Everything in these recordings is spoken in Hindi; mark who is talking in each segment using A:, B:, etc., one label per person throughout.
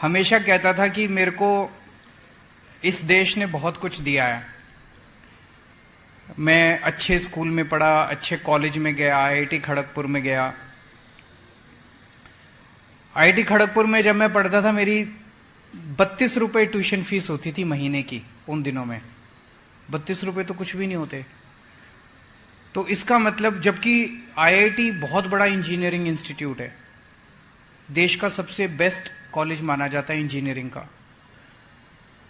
A: हमेशा कहता था कि मेरे को इस देश ने बहुत कुछ दिया है। मैं अच्छे स्कूल में पढ़ा, अच्छे कॉलेज में गया, आईआईटी खड़गपुर में गया। आईआईटी खड़गपुर में जब मैं पढ़ता था मेरी 32 रुपए ट्यूशन फीस होती थी महीने की। उन दिनों में 32 रुपए तो कुछ भी नहीं होते। तो इसका मतलब, जबकि आईआईटी बहुत बड़ा इंजीनियरिंग इंस्टीट्यूट है, देश का सबसे बेस्ट कॉलेज माना जाता है इंजीनियरिंग का,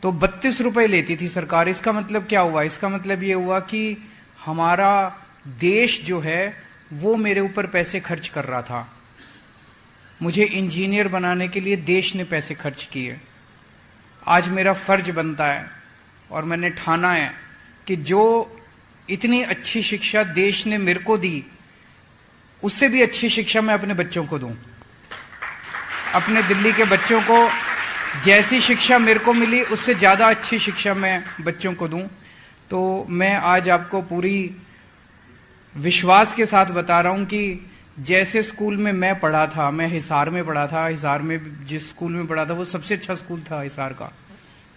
A: तो 32 रुपए लेती थी सरकार। इसका मतलब क्या हुआ? इसका मतलब ये हुआ कि हमारा देश जो है वो मेरे ऊपर पैसे खर्च कर रहा था। मुझे इंजीनियर बनाने के लिए देश ने पैसे खर्च किए। आज मेरा फर्ज बनता है और मैंने ठाना है कि जो इतनी अच्छी शिक्षा देश ने मेरे को दी, उससे भी अच्छी शिक्षा मैं अपने बच्चों को दूं। अपने दिल्ली के बच्चों को जैसी शिक्षा मेरे को मिली उससे ज्यादा अच्छी शिक्षा मैं बच्चों को दूं। तो मैं आज आपको पूरी विश्वास के साथ बता रहा हूं कि जैसे स्कूल में मैं पढ़ा था, मैं हिसार में पढ़ा था, हिसार में जिस स्कूल में पढ़ा था वो सबसे अच्छा स्कूल था हिसार का।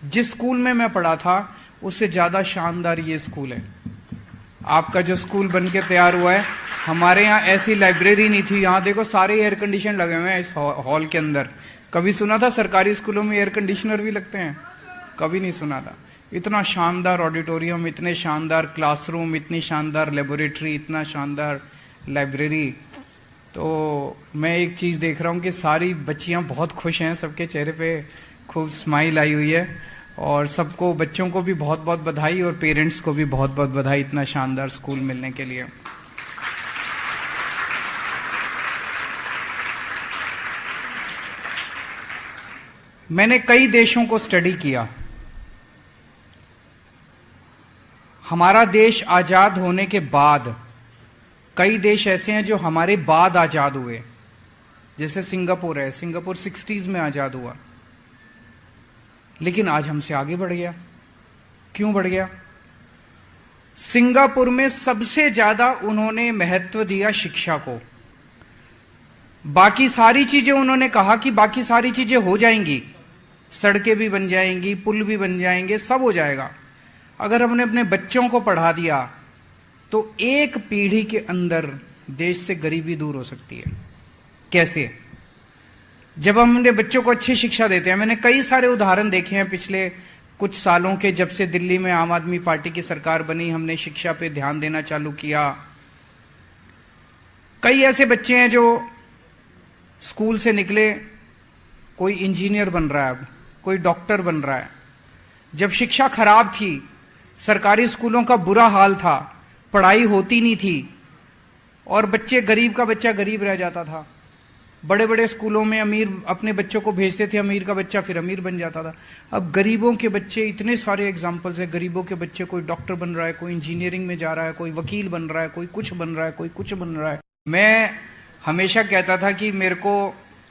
A: जिस स्कूल में मैं पढ़ा था उससे ज्यादा शानदार ये स्कूल है। आपका जो स्कूल बन के तैयार हुआ है, हमारे यहाँ ऐसी लाइब्रेरी नहीं थी। यहाँ देखो सारे एयर कंडीशन लगे हुए हैं इस हॉल के अंदर। कभी सुना था सरकारी स्कूलों में एयर कंडीशनर भी लगते हैं? कभी नहीं सुना था। इतना शानदार ऑडिटोरियम, इतने शानदार क्लासरूम, इतनी शानदार लेबोरेटरी, इतना शानदार लाइब्रेरी। तो मैं एक चीज देख रहा हूँ कि सारी बच्चियां बहुत खुश हैं, सबके चेहरे पे खूब स्माइल आई हुई है। और सबको, बच्चों को भी बहुत बहुत बधाई और पेरेंट्स को भी बहुत बहुत बधाई इतना शानदार स्कूल मिलने के लिए। मैंने कई देशों को स्टडी किया। हमारा देश आजाद होने के बाद कई देश ऐसे हैं जो हमारे बाद आजाद हुए। जैसे सिंगापुर है, सिंगापुर 60s में आजाद हुआ, लेकिन आज हमसे आगे बढ़ गया। क्यों बढ़ गया? सिंगापुर में सबसे ज्यादा उन्होंने महत्व दिया शिक्षा को। बाकी सारी चीजें उन्होंने कहा कि बाकी सारी चीजें हो जाएंगी, सड़कें भी बन जाएंगी, पुल भी बन जाएंगे, सब हो जाएगा। अगर हमने अपने बच्चों को पढ़ा दिया तो एक पीढ़ी के अंदर देश से गरीबी दूर हो सकती है। कैसे? जब हम अपने बच्चों को अच्छी शिक्षा देते हैं। मैंने कई सारे उदाहरण देखे हैं पिछले कुछ सालों के। जब से दिल्ली में आम आदमी पार्टी की सरकार बनी, हमने शिक्षा पे ध्यान देना चालू किया। कई ऐसे बच्चे हैं जो स्कूल से निकले, कोई इंजीनियर बन रहा है, कोई डॉक्टर बन रहा है। जब शिक्षा खराब थी, सरकारी स्कूलों का बुरा हाल था, पढ़ाई होती नहीं थी और बच्चे, गरीब का बच्चा गरीब रह जाता था। बड़े बड़े स्कूलों में अमीर अपने बच्चों को भेजते थे, अमीर का बच्चा फिर अमीर बन जाता था। अब गरीबों के बच्चे, इतने सारे एग्जाम्पल्स हैं, गरीबों के बच्चे, कोई डॉक्टर बन रहा है, कोई इंजीनियरिंग में जा रहा है, कोई वकील बन रहा है, कोई कुछ बन रहा है, कोई कुछ बन रहा है। मैं हमेशा कहता था कि मेरे को